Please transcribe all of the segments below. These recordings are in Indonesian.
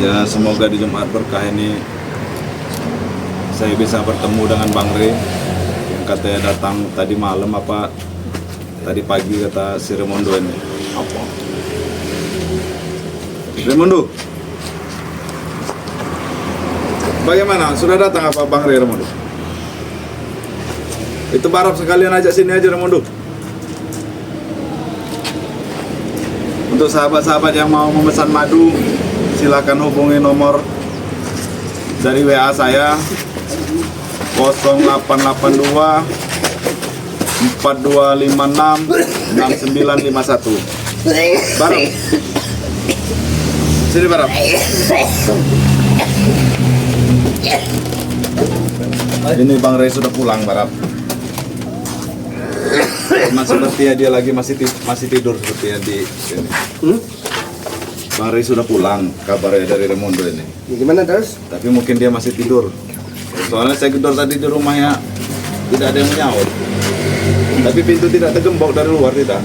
Ya semoga di Jumat berkah ini saya bisa bertemu dengan Bang Rey yang katanya datang tadi malam apa tadi pagi kata si Remondo ini. Apa? Remondo, bagaimana? Sudah datang apa Bang Rey Remondo? Itu Barap sekalian ajak sini aja Remondo. Untuk sahabat-sahabat yang mau memesan madu, silakan hubungi nomor dari WA saya 0882 4256 6951. Barap. Sini Barap. Ini Bang Rey sudah pulang Barap. Sepertinya dia lagi masih tidur sepertinya di sini. Bang Rey sudah pulang kabarnya dari Remondo ini. Gimana terus? Tapi mungkin dia masih tidur. Soalnya saya gedor tadi di rumahnya tidak ada yang menyaut. Tapi pintu tidak tergembok dari luar tidak.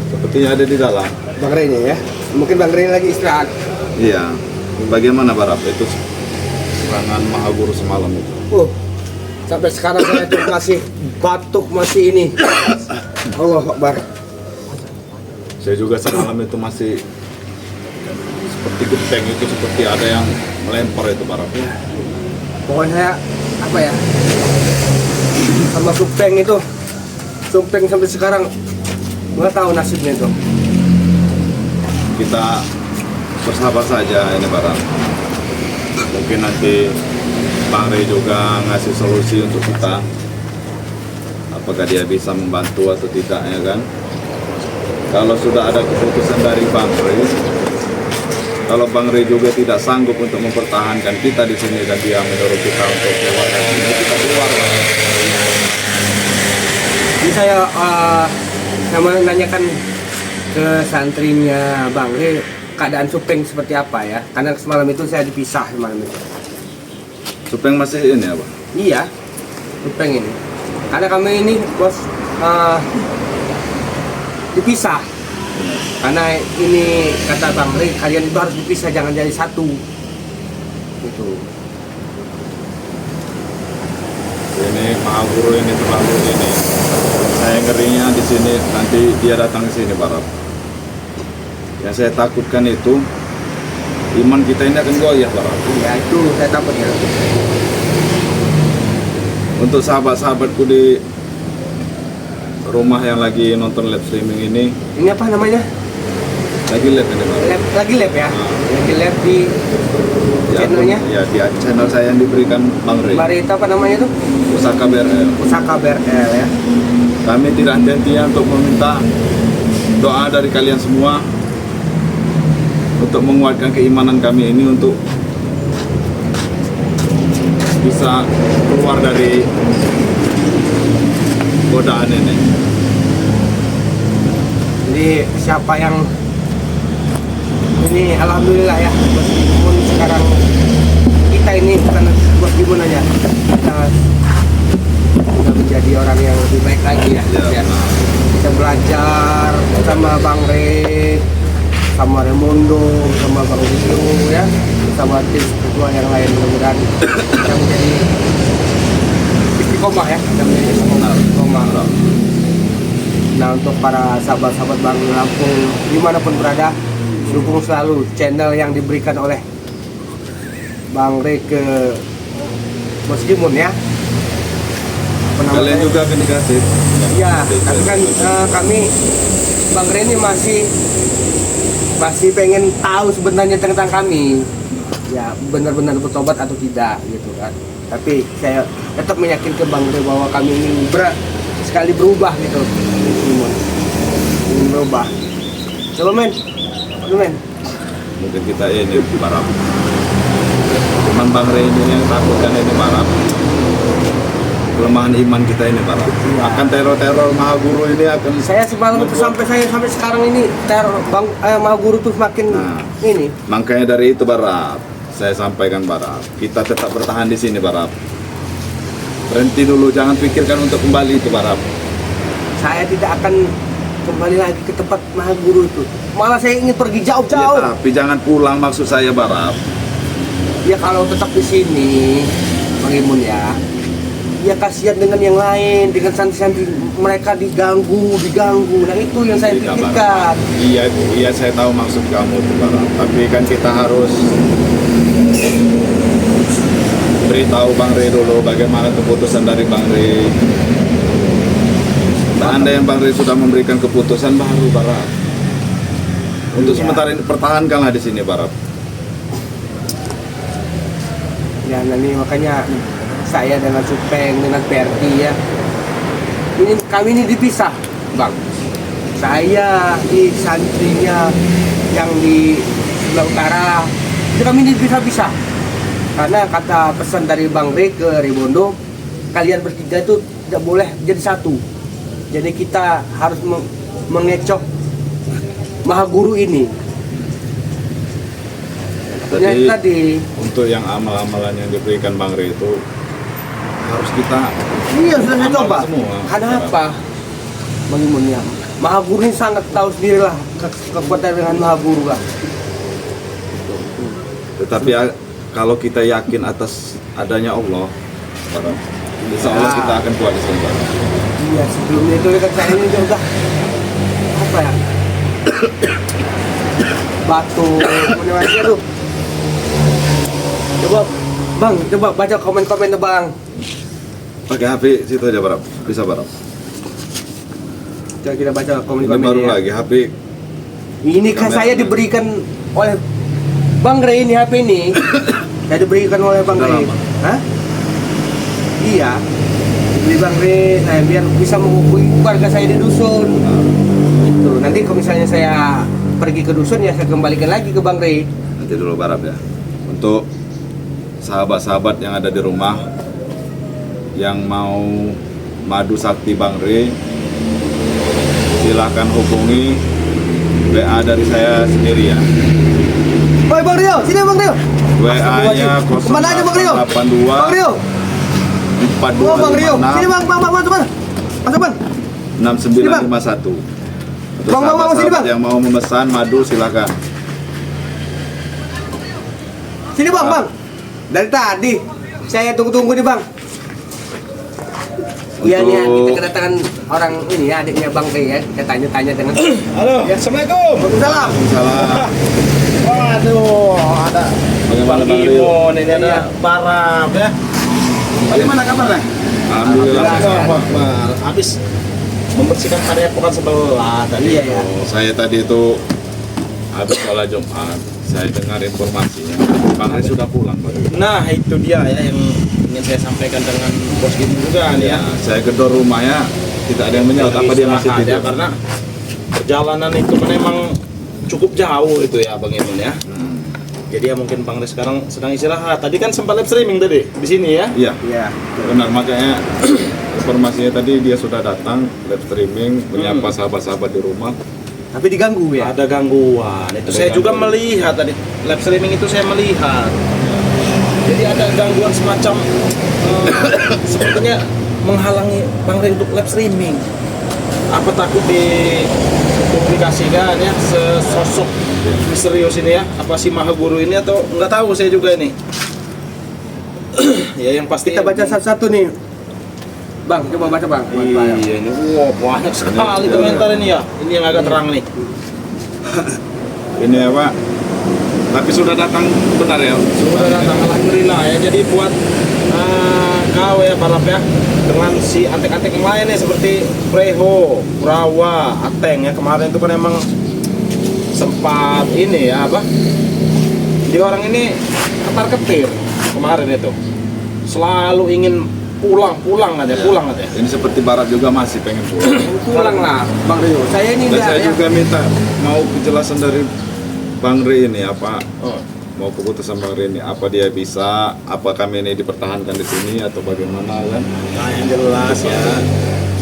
Sepertinya ada di dalam. Bang Rey ini ya? Mungkin Bang Rey lagi istirahat. Iya. Bagaimana Barap itu serangan Mahaguru semalam itu? Sampai sekarang saya tuh masih batuk masih ini. Allah Akbar. Saya juga semalam itu masih seperti genteng itu, seperti ada yang melempar itu Barap. Pokoknya saya apa ya? Sama Supeng itu. Supeng sampai sekarang nggak tahu nasibnya itu. Kita bersabar saja ini Barap. Mungkin nanti Bang Rey juga ngasih solusi untuk kita. Apakah dia bisa membantu atau tidak ya kan? Kalau sudah ada keputusan dari Bang Rey, kalau Bang Rey juga tidak sanggup untuk mempertahankan kita di sini dan dia menyuruh kita untuk keluar dari sini, kita keluar. Jadi saya nanyakan ke santrinya Bang Rey keadaan Supeng seperti apa ya? Karena semalam itu saya dipisah semalam itu. Supeng masih ini apa? Iya, Supeng ini. Karena kami ini bos dipisah. Karena ini kata Bang Rey, kalian itu harus dipisah, jangan jadi satu. Gitu. Ini Mahaguru ini terlalu ini. Saya ngerinya di sini nanti dia datang ke sini Barap. Yang saya takutkan itu iman kita ini akan goyah Barap. Ya itu saya takut ya. Untuk sahabat-sahabatku di rumah yang lagi nonton live streaming ini Ini apa namanya? lagi live ini Barap. Lagi lab ya? Nah. Lagi lab di channelnya? Ya di channel saya yang diberikan Bang Rey. Mari itu apa namanya itu? Pusaka BRL. Pusaka BRL ya. Kami tidak henti-hentinya untuk meminta doa dari kalian semua untuk menguatkan keimanan kami ini untuk bisa keluar dari godaan ini. Jadi siapa yang ini alhamdulillah ya, meskipun sekarang kita ini bukan bos Bibun aja, kita sudah menjadi orang yang lebih baik lagi ya. Ya. Kita belajar sama Bang Rey, sama Remondo, sama Bang Rio ya, sama tim kedua yang lain, mudah-mudahan kita menjadi istiqomah ya, kita menjadi istiqomah. Nah untuk para sahabat-sahabat Bang Lampung dimanapun berada, dukung selalu channel yang diberikan oleh Bang Rey ke Bos Gimun ya. Kalian juga akan dikasih. Ya, tapi kan kami Bang Rey ini masih pengen tahu sebenarnya tentang kami. Ya, benar-benar bertobat atau tidak gitu kan. Tapi saya tetap meyakinkan Bang Rey bahwa kami ini sekali berubah gitu. Ingin berubah. Coba men. Mungkin kita ini Barap. Cuman Bang Rey ini yang takutkan ini Barap. Kelemahan iman kita ini Barap. Ya. Akan teror-teror Mahaguru ini akan Saya semalam itu sampai sekarang ini teror Bang Mahaguru tuh semakin ini. Makanya dari itu Barap, saya sampaikan Barap, kita tetap bertahan di sini Barap. Berhenti dulu, jangan pikirkan untuk kembali itu Barap. Saya tidak akan kembali lagi ke tempat Mahaguru itu. Malah saya ingin pergi Ya, jauh-jauh. tapi jangan pulang maksud saya Barap. Ya kalau tetap di sini, Bang Imun ya. Ya kasihan dengan yang lain, dengan santri-santri mereka diganggu. Nah itu yang saya Tidak, pikirkan. Iya saya tahu maksud kamu tuh Barap. Tapi kan kita harus beritahu Bang Rey dulu bagaimana keputusan dari Bang Rey. Anda yang Bang Rey sudah memberikan keputusan baru Barap. Untuk Iya. sementara ini pertahankanlah di sini Barap. Ya nanti makanya saya dengan Supeng, dengan Perti ya. Kami ini dipisah, Bang. Saya di santrinya yang di sebelah utara, itu kami ini dipisah-pisah. Karena kata pesan dari Bang Rey ke Rebondo, kalian bertiga itu tidak boleh jadi satu. Jadi kita harus mengecoh Mahaguru ini. Jadi Tadi untuk yang amalan-amalan yang diberikan Bang Rey itu harus kita iya sudah saya amalkan coba. semua. Karena apa? Bang Imun ya. Mahaguru ini sangat tahu sendiri lah kekuatan dengan Mahaguru lah. Tetapi kalau kita yakin atas adanya Allah, Barap, insya Allah Ya. kita akan kuat di sini Barap. Iya sebelumnya itu kan saya ini udah apa ya? Batu mana lagi tuh? Coba baca komen-komennya Bang. Pakai HP situ aja Barap, bisa Barap. Coba kita baca Ini komen-komennya. baru ya. lagi HP. Ini kan Kamera. saya diberikan oleh Bang Rey ini HP ini. Saya diberikan oleh Bang Udah Rey. lama? Hah? Iya. Diberi Bang Rey, saya biar bisa menghubungi keluarga saya di dusun. Gitu. Nanti kalau misalnya saya pergi ke dusun ya saya kembalikan lagi ke Bang Rey. Nanti dulu Barap ya. Untuk sahabat-sahabat yang ada di rumah yang mau madu sakti Bang Rey, silahkan hubungi WA dari saya sendiri ya. Oi Bang Rio, sini Bang Rio. WA-nya Kemana aja Bang Rio? 0882 Bang Rio. Oh Bang Rio, sini Bang, masuk Bang. Masuk Bang. 6951. Untuk Bang, sini, sahabat-sahabat Bang. yang mau memesan madu silakan. Sini Bang, Bang. Dari tadi saya tunggu-tunggu nih Bang. Iya nih ya, kita kedatangan orang ini ya, adiknya Bang Rey ya. Kita tanya-tanya dengan Halo, Ya. Assalamualaikum. Waalaikumsalam. Salam. Waduh, ada Bagaimana Bang Bang Rio? Imon, ini ada Barap ya. Bagaimana kabarnya? Alhamdulillah. Allahu Akbar. Habis membersihkan area pokan sebelah tadi. Iya ya. Saya tadi itu habis sholat Jumat, saya dengar informasinya Bang Rey sudah pulang Bang. Nah, itu dia ya yang ingin saya sampaikan dengan bos Kim juga nih ya. Ya, saya gedor rumahnya tidak ada yang menyaut apa dia masih Istirahat ya, tidur. karena perjalanan itu memang cukup jauh itu ya Bang Imun ya. Jadi ya mungkin Bang Rey sekarang sedang istirahat. Tadi kan sempat live streaming tadi di sini ya. Iya, Iya. benar makanya informasinya tadi dia sudah datang live streaming menyapa sahabat-sahabat di rumah. Tapi diganggu ya. Ada gangguan. Itu Ada saya juga gangguan. melihat tadi live streaming itu saya melihat. Jadi ada gangguan semacam sepertinya menghalangi Bang Rey untuk live streaming. Apa takut dipublikasikan ya sesosok misterius ini ya? Apa si Mahaguru ini atau nggak tahu saya juga ini. Ya yang pasti Kita baca satu-satu nih. Bang, coba baca Bang. Iya ini, wow, banyak sekali komentar ini ya. Ini yang agak terang nih. Ini apa? Tapi sudah datang benar ya? Sudah datang alhamdulillah ya. Jadi buat kau ya Barap ya, dengan si antek-antek yang lain ya seperti Preho, Kurawa, Ateng ya, kemarin itu kan emang sempat ini ya apa? Dia orang ini ketar-ketir kemarin itu. Selalu ingin pulang aja. Ini seperti Barat juga masih pengen pulang. Pulang lah Bang Rio. Saya ini Dan enggak saya ya. juga minta mau kejelasan dari Bang Rey ini apa? Oh. Mau keputusan Bang Rey ini apa dia bisa? Apa kami ini dipertahankan di sini atau bagaimana kan? Nah yang jelas ya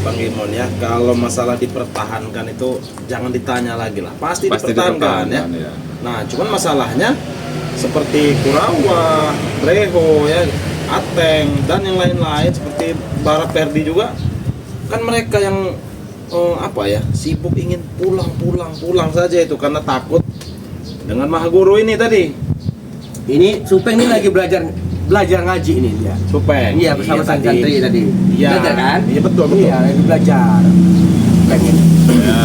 Bang Imon ya, kalau masalah dipertahankan itu jangan ditanya lagi lah, pasti dipertahankan ya. ya. Nah, cuman masalahnya seperti Kurawa, Reho ya, Ateng dan yang lain-lain seperti Barat Perdi juga kan mereka yang apa ya, sibuk ingin pulang saja itu karena takut dengan Maha Guru ini tadi. Ini Supeng ini lagi belajar ngaji ini dia. Supeng. Iya, bersama santri tadi. Iya. Belajar kan? Iya, betul. Iya, lagi belajar. Pengen. Ya,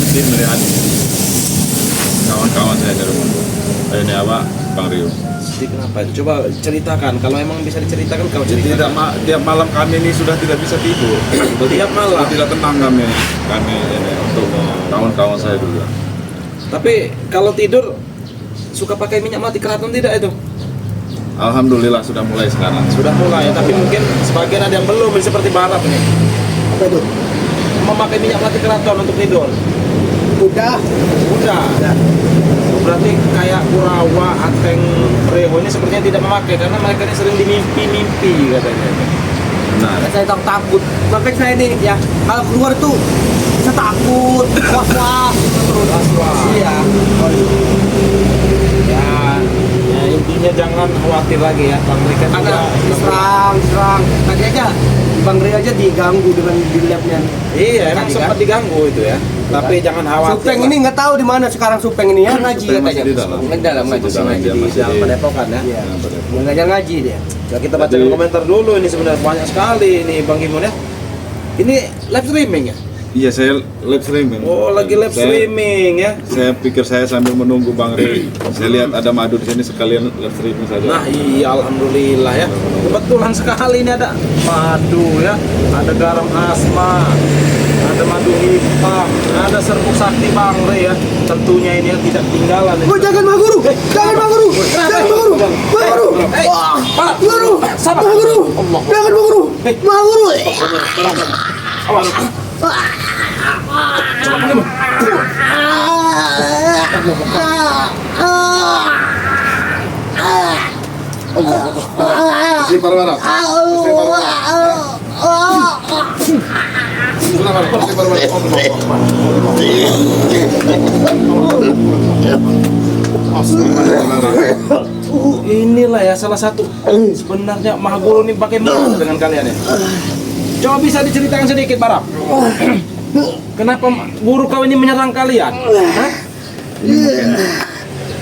sedih melihat kawan-kawan saya dari rumah. Ini apa, Bang Rio? Jadi kenapa? Coba ceritakan. Kalau emang bisa diceritakan, kau ceritakan. Tiap malam kami ini sudah tidak bisa tidur. Tiap malam. Sudah tidak tenang kami ini untuk kawan-kawan saya juga. Tapi kalau tidur suka pakai minyak mati keraton tidak itu? Alhamdulillah sudah mulai sekarang. Sudah mulai, tapi mungkin sebagian ada yang belum seperti Barat ini. Apa itu? Memakai minyak mati keraton untuk tidur. Udah. Berarti kayak Kurawa, Ateng, Preho ini sepertinya tidak memakai karena mereka ini sering dimimpi-mimpi katanya. Nah, Saya takut. Makanya saya nih ya, kalau keluar tuh saya takut. Was-was terus. Iya. Ya intinya jangan khawatir lagi ya, Bang Rika juga Karena diserang. Tadi aja Bang Ray aja diganggu dengan di labnya. Iya, emang Tadi sempat kan? diganggu itu ya. Tapi jangan khawatir. Supeng ini nggak tahu di mana sekarang Supeng ini ya ngaji Supeng masih katanya. di dalam. Di dalam ngaji. Masih di dalam, dia masih Yang di- Padepokan ya. Iya. Belajar ngaji dia. Ya kita baca Jadi- komentar dulu, ini sebenarnya banyak sekali ini Bang Gimun ya. Ini live streaming ya? Iya, saya live streaming. Oh, lagi live streaming ya. Saya pikir saya sambil menunggu Bang Ray. Saya lihat ada madu di sini sekalian live streaming saja. Nah, iya alhamdulillah ya. Kebetulan sekali ini ada madu ya, ada garam asma, ada madu hitam, ada serbuk sakti Bang Ray ya. Tentunya ini yang tidak ketinggalan. Oh, jangan Bang Guru. Jangan Bang Guru. Jangan Bang Guru. Bang Guru. Pak Guru. sabar. Bang Guru. Allah. Jangan Bang Guru. Bang Guru. Awas. Isi parwara. Isi parwara. Isi parwara. Inilah ya salah satu sebenarnya Maha Guru ini bagaimana dengan kalian ya? Coba bisa diceritakan sedikit Barap. Kenapa guru kau ini menyerang kalian? Hah?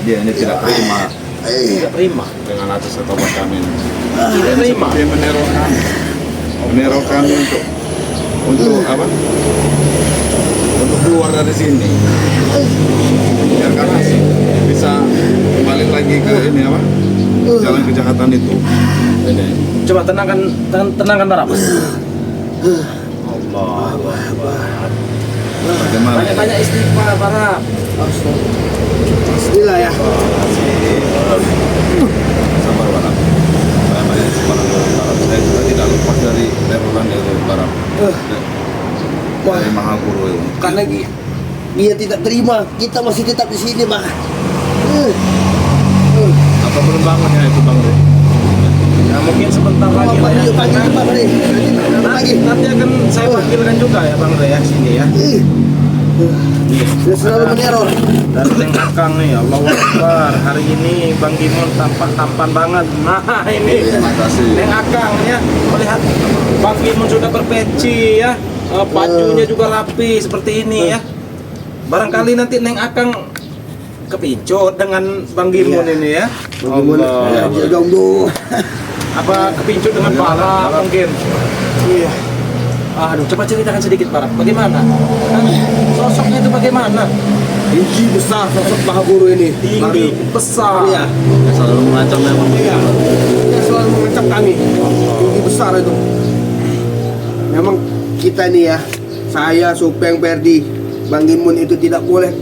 Dia ini tidak terima Tidak terima. dengan atas tobat kami. Tidak terima. Dia meneror kami untuk apa? Untuk keluar dari sini. Biar kami bisa balik lagi ke ini apa? Jalan kejahatan itu. Ini. Coba tenangkan Barap. Allah. Bagaimana? Banyak-banyak istighfar Barap. Bismillah ya. Sabar Barat. Banyak sabar Barat. Saya juga tidak lepas dari teroran itu Barat. Dari Maha Guru itu. Karena dia tidak terima, kita masih tetap di sini, Bang. Apa belum bangunnya itu Bang Ray? Ya mungkin sebentar lagi lah ya. Nanti akan saya panggilkan juga ya Bang Ray ya sini ya. Dia selalu meneror. Dan Neng Akang nih, Allah Akbar. Hari ini Bang Gimun tampan banget. Nah ini Terima kasih. Neng Akang ya, melihat Bang Gimun sudah berpeci ya, bajunya juga rapi seperti ini ya. Barangkali nanti Neng Akang kepincut dengan Bang Gimun ini ya. Bagaimana? Allah. Jomblo. Apa kepincut dengan Bara mungkin? Iya. Aduh, coba ceritakan sedikit Bara. Bagaimana? Sosoknya itu bagaimana? Tinggi besar sosok Maha Guru ini. Tinggi, besar. Iya. Dia selalu mengancam memang. Iya. Dia selalu mengancam kami. Tinggi besar itu. Memang kita nih ya, saya Supeng Perdi, Bang Gimun itu tidak boleh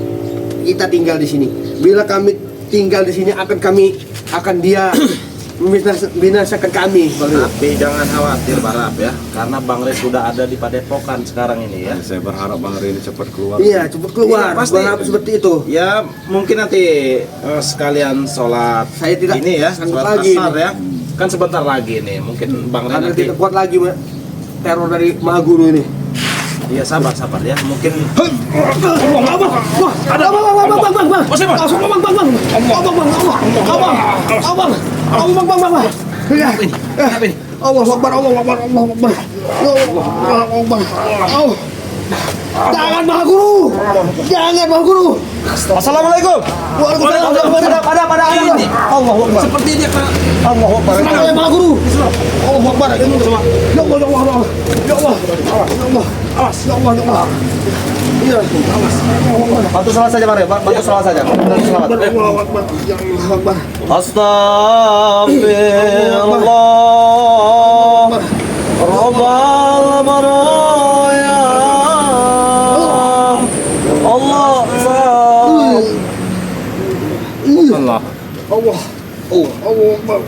kita tinggal di sini. Bila kami tinggal di sini akan dia binasakan kami, Bang Ray. Tapi jangan khawatir Barap ya, karena Bang Ray sudah ada di Padepokan sekarang ini ya. Saya berharap Bang Ray ini cepat keluar. Iya, cepat keluar. Iya, pasti. Berharap seperti itu. Ya mungkin nanti sekalian sholat Saya tidak ini ya, sanggup sholat lagi asar nih. ya. Kan sebentar lagi nih, mungkin Bang Ray Karena nanti. tidak kuat lagi teror dari Maha Guru ini. Iya sabar ya, mungkin. Jangan Maha Guru. Jangan Maha Guru. Assalamualaikum. Waalaikumsalam. Pada ini. Allahu Akbar. Seperti ini Kak. Allahu Akbar. Semangat Maha Guru. Allahu Akbar. Ya Allah, ya Allah, ya Allah. Ya Allah. Ya Allah. Awas, ya Allah, ya Allah. Iya, awas. Bantu salat saja Bang. Bantu salat saja. Bantu salat. Allahu Akbar. Ya Allah Akbar. Astaghfirullah. Rabbal baraya. Allah. Allah. Allah. Oh, Allah Akbar.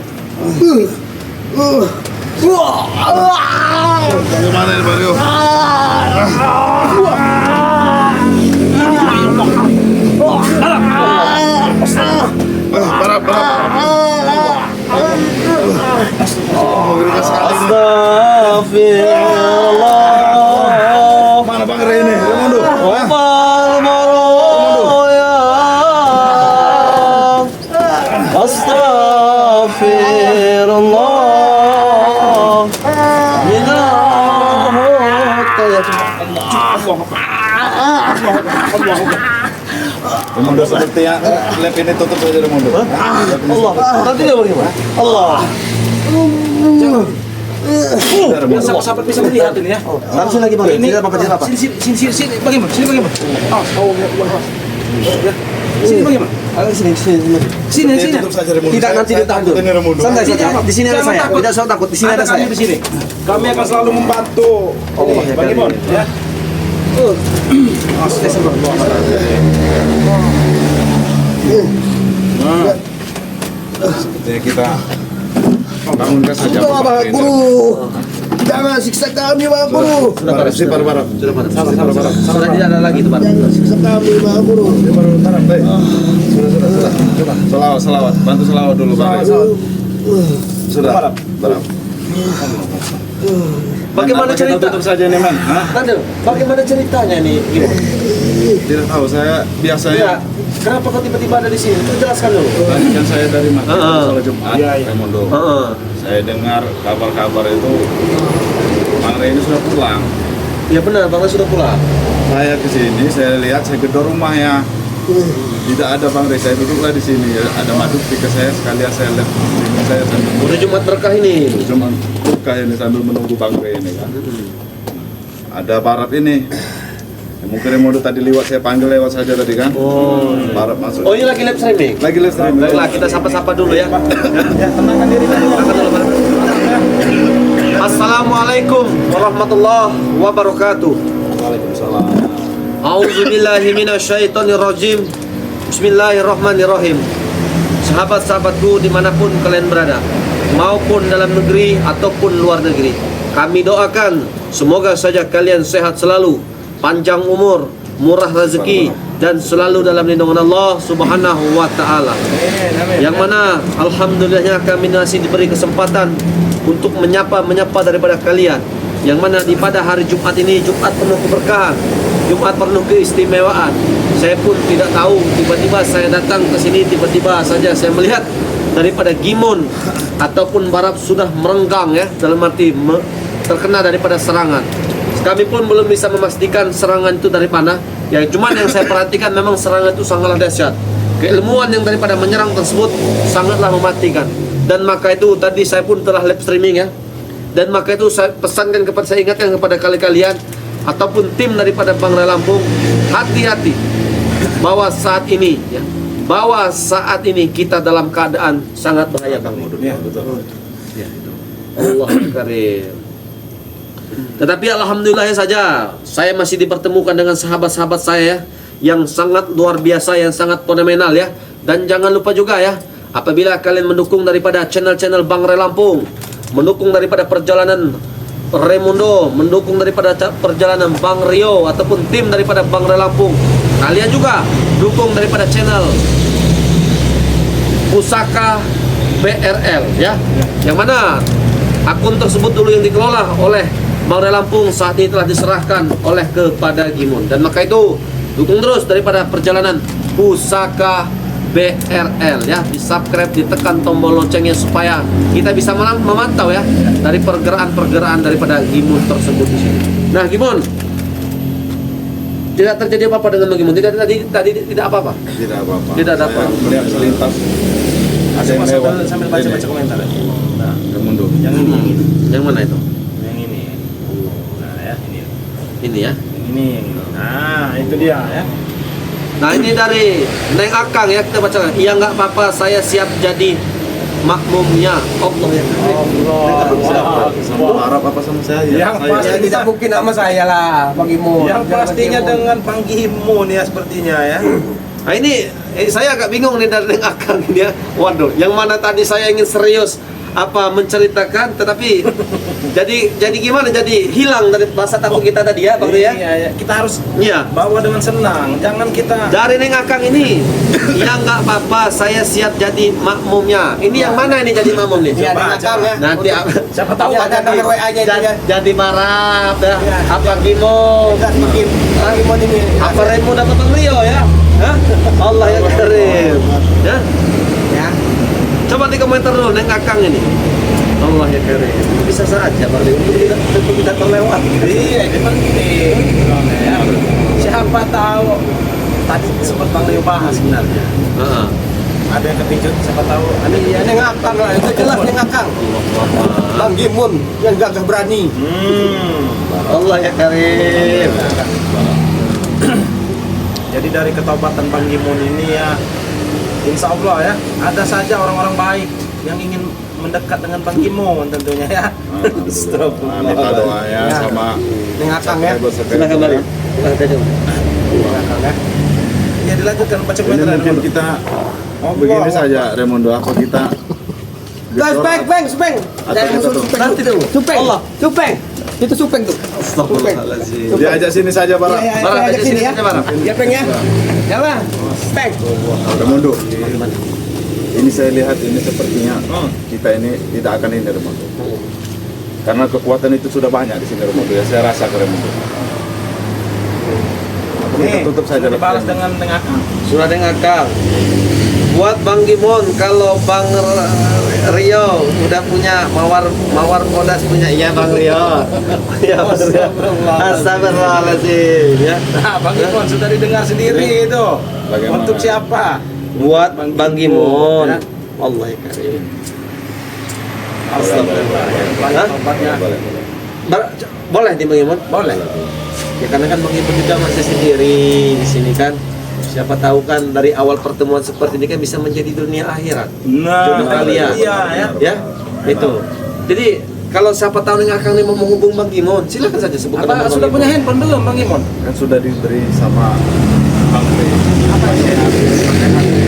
Bagaimana ini Mario? Barap. Mengerikan sekali ini. Astagfirullah. Mana Bang Rey ini? Raimondo. Rabbal baraya. Astagfirullah. Raimondo seperti yang lab ini tutup saja Raimondo. Allah. Nanti dia bagaimana? Allah. Raimondo. Sahabat bisa melihat ini ya. Langsung lagi Bang. Ini apa? Sini. Bagaimana? Sini bagaimana? Sini bagaimana? Sini. Sini. Tutup saja Raimondo. Tidak, nanti dia takut. Ini Raimondo. Santai saja. Di sini ada Jangan saya. takut. Tidak usah takut. Di sini ada saya. Di sini. Kami akan selalu membantu. Allah ya, Bang Imon, ya. Sepertinya kita bangunkan saja Sudah Maha Bapak Guru. Jangan siksa kami Maha Guru. Barap. Sudah tidak ada lagi itu, Pak. Jangan siksa kami Maha Guru. Sudah. Selawat. Bantu selawat dulu Bang. Sudah. Barap. Bagaimana Kita cerita? tutup saja nih Man. Hah? Tante, bagaimana ceritanya nih? Gimana? Tidak tahu, saya biasanya Ya, kenapa kau tiba-tiba ada di sini? Itu jelaskan dulu. tadi kan saya dari masjid sholat Jumat Iya. Raimondo. Heeh. Saya dengar kabar-kabar itu Bang Rey ini sudah pulang. Ya benar, Bang Ray sudah pulang. Saya ke sini, saya lihat, saya gedor rumahnya. Tidak ada Bang Rey, saya duduklah di sini. Ada madu ketika saya sekalian saya lihat ini saya sambil Udah Jumat berkah ini. cuma buka ini sambil menunggu Bang Rey ini kan. Ada Barat ini. Ya, mungkin Raimondo tadi lewat, saya panggil lewat saja tadi kan. Oh. Barat masuk. Oh, ini lagi live streaming. Lagi live streaming. Baiklah, kita sapa-sapa dulu ya. Ya, tenangkan diri dulu. Angkat dulu, Bang. Assalamualaikum warahmatullahi wabarakatuh. Waalaikumsalam. A'udzubillahi minasyaitonirrajim. Bismillahirrahmanirrahim. Sahabat-sahabatku dimanapun kalian berada, maupun dalam negeri ataupun luar negeri, kami doakan semoga saja kalian sehat selalu, panjang umur, murah rezeki, dan selalu dalam lindungan Allah Subhanahu wa Ta'ala. Yang mana alhamdulillahnya kami masih diberi kesempatan untuk menyapa daripada kalian, yang mana di pada hari Jumat ini, Jumat penuh keberkahan, Jumat penuh keistimewaan. Saya pun tidak tahu, tiba-tiba saya datang ke sini, tiba-tiba saja saya melihat daripada Gimon ataupun Barap sudah merenggang ya, dalam arti terkena daripada serangan. Kami pun belum bisa memastikan serangan itu dari mana. Ya, cuman yang saya perhatikan memang serangan itu sangatlah dahsyat. Keilmuan yang daripada menyerang tersebut sangatlah mematikan. Dan maka itu tadi saya pun telah live streaming ya. Dan maka itu saya pesankan saya ingatkan kepada kalian ataupun tim daripada Bang Ray Lampung, hati-hati bahwa saat ini ya, bahwa saat ini kita dalam keadaan sangat bahaya Bang. Ya, betul. Allah karim. Tetapi alhamdulillah saja saya masih dipertemukan dengan sahabat-sahabat saya ya, yang sangat luar biasa, yang sangat fenomenal ya. Dan jangan lupa juga ya, apabila kalian mendukung daripada channel-channel Bang Ray Lampung, mendukung daripada perjalanan Raimondo, mendukung daripada perjalanan Bang Rio ataupun tim daripada Bang Ray Lampung, kalian juga dukung daripada channel Pusaka BRL ya, yang mana akun tersebut dulu yang dikelola oleh Bang Ray Lampung saat ini telah diserahkan oleh kepada Gimon. Dan maka itu dukung terus daripada perjalanan Pusaka BRL ya, di subscribe, ditekan tombol loncengnya supaya kita bisa memantau ya dari pergerakan daripada Gimon tersebut di sini. Nah Gimon, Tidak terjadi apa-apa dengan Bang Imun. Tidak tadi tidak apa-apa. Tidak apa-apa. Tidak ada apa. Saya melihat selintas ada yang lewat. sambil baca komentar. Nah, Remundo. yang ini. Yang mana itu? Yang ini. Nah, ya, ini. Ini ya. Yang ini. Nah, itu dia ya. Nah ini dari Neng Akang ya, kita baca. Iya nggak apa-apa, saya siap jadi makmumnya. Allah ya. Sama Arab apa sama saya? Yang Saya- pasti- Ya tidak mungkin sama saya lah, Bang Imun. Yang Jangan pastinya Bang Imun. dengan Bang Gimun ya sepertinya ya. Nah ini saya agak bingung nih dari Neng Akang ini ya. Waduh, yang mana tadi saya ingin serius menceritakan, tetapi jadi gimana? Jadi hilang dari bahasa takut kita tadi ya, Bang ya. Iya, kita harus Iya. bawa dengan senang. Jangan kita Dari Neng Akang ini, ya nggak apa-apa, saya siap jadi makmumnya. Ini yang mana ini jadi makmum nih? Iya, Coba, dengan Akang ya. Nanti siapa tahu Ada nomor WA-nya itu ya. jadi marah ya. Iya. Apa Gimo? Enggak bikin Bang Imun ini. Apa Remo dapat Bang Rio ya? Hah? Allah yang karim. Ya. Ya. Coba di komentar dulu Neng Akang ini. Allah yang karim. Bisa saja Bang Rio. Tentu tidak terlewat. iya, ini penting. Ya. Siapa tahu tadi sempat Bang Leo bahas sebenarnya. Heeh. Ada yang kepincut, siapa tahu ada Iya, Neng Akang lah. Itu jelas Neng Akang. Bang Gimun yang gagah berani. Allah yang karim. Jadi dari ketobatan Bang Gimun ini ya, insya Allah ya, ada saja orang-orang baik yang ingin mendekat dengan Bang Gimun tentunya ya. Nah, minta doa ya sama Neng Akang ya. Silakan Bang. Silakan saja. Neng Akang ya. Ya dilanjutkan baca Ini komentar mungkin dulu. kita begini saja Remundo, apa kita Guys, Supeng. Atau Jangan kita musuh tuh. Supeng. Nanti dulu. Supeng. Allah. Supeng. Itu Supeng tuh. Astagfirullahaladzim. diajak sini saja Bara? Iya, Barang, saya aja ajak sini sini ya. saja, Barang. Ya, Peng ya. Ya, Bang. Peng. Remundo. Ini saya lihat ini sepertinya kita ini tidak akan ini Remundo. Karena kekuatan itu sudah banyak di sini Remundo ya, saya rasa ke Remundo. Apa kita tutup saja dibalas lah. dengan Akang. Sudah Neng Akang. Buat Bang Gimon, kalau Bang Rio udah punya mawar podas punya, iya Bang Rio. Ya Bang Rio. Astagfirullahaladzim ya. Nah, Bang Gimun sudah didengar sendiri itu. Bagaimana? Untuk siapa? Buat Bang Gimon. Ya. Allah ya karim. Hah? Boleh, boleh. Boleh di Bang Gimon? Boleh. Ya karena kan Bang Gimon juga masih sendiri di sini kan. Siapa tahu kan dari awal pertemuan seperti ini kan bisa menjadi dunia akhirat. Nah, Jodoh kalian. iya ya. Ya, itu. Jadi kalau siapa tahu nih akan mau menghubung Bang Gimon, silakan saja sebutkan nama Apa Bang sudah Gimon. punya handphone belum Bang Gimun? Kan sudah diberi sama Bang Rey.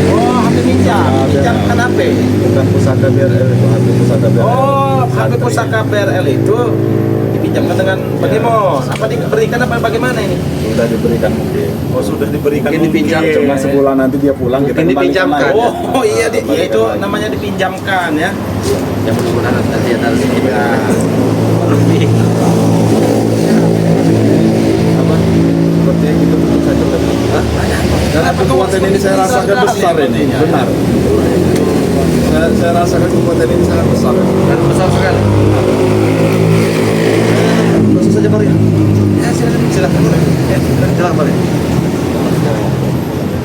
Oh, HP pinjamkan HP. Bukan pusaka BRL itu, HP pusaka BRL. Oh, HP Santri. pusaka BRL itu dipinjamkan dengan Bang Gimun. Apa diberikan apa bagaimana ini? Sudah diberikan mungkin. Oh, sudah diberikan. Mungkin dipinjam, Cuma sebulan nanti dia pulang kita Mungkin kembalikan dipinjamkan. lagi. Oh, iya, Kita ya, kembalikan itu lagi. namanya dipinjamkan ya. Ya mudah-mudahan nanti ada rezeki Ya. lebih. Apa? Seperti yang kita tutup saja tadi. Karena kekuatan ini saya rasakan besar ini, benar. Saya rasakan kekuatan ini sangat besar. Dan besar sekali. Langsung saja Bang. Ya silakan. Ya, silakan Bang.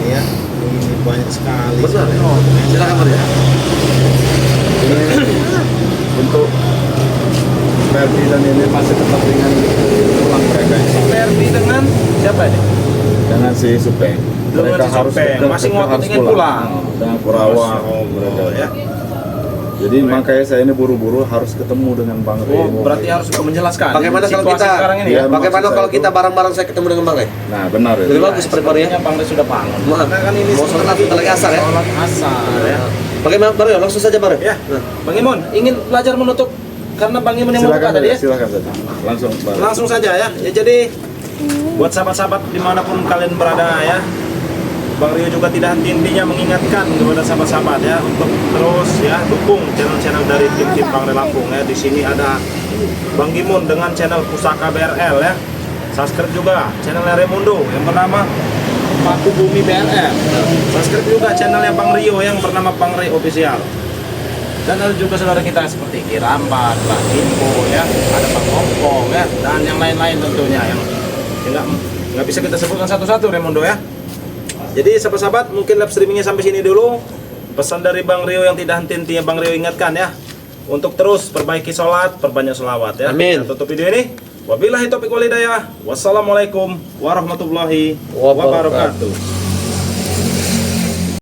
Ya, ini banyak sekali. Benar. Silakan Bang. Untuk Ferdi dan ini masih tetap dengan pulang mereka ini. Ferdi dengan siapa ini? Dengan si Supeng. Dengan si Supeng. Masih ngotot ingin pulang. Dengan Kurawa mereka. Ya. Jadi makanya saya ini buru-buru harus ketemu dengan Bang Rey. Oh, berarti harus menjelaskan. Bagaimana kalau situasi kita sekarang ini Iya, ya? bagaimana maksud kalau saya kita itu- bareng-bareng saya ketemu dengan Bang Rey? Nah benar Lebih itu. bagus seperti ya. Bang Rey sudah bangun. Maaf. Karena kan ini Mau sholat lagi asar ya? Sholat asar ya. Bagaimana Bang Rey? Langsung saja Bang Rey. Ya. Nah. Bang Imun, ingin belajar menutup karena Bang Imun yang Silakan membuka tadi saja, ya. silakan saja. Langsung Bang. Langsung saja ya. Ya jadi buat sahabat-sahabat dimanapun kalian berada ya, Bang Rio juga tidak henti-hentinya mengingatkan kepada sahabat-sahabat ya untuk terus ya dukung channel-channel dari tim-tim Bang Rio Lampung ya. Di sini ada Bang Gimun dengan channel Pusaka BRL ya. Subscribe juga channelnya Remundo yang bernama Paku Bumi BRL. Subscribe juga channelnya Bang Rio yang bernama Bang Rio Official. Dan ada juga saudara kita seperti Kirambat, Bang Info ya, ada Bang Hongkong ya, dan yang lain-lain tentunya yang enggak nggak bisa kita sebutkan satu-satu Raimundo ya. Jadi sahabat-sahabat, mungkin live streamingnya sampai sini dulu. Pesan dari Bang Rio yang tidak henti-hentinya Bang Rio ingatkan ya, untuk terus perbaiki sholat, perbanyak sholawat ya. Amin. Kita tutup video ini. Wabillahi taufiq wal hidayah. Wassalamualaikum warahmatullahi Wabarakatuh. wabarakatuh.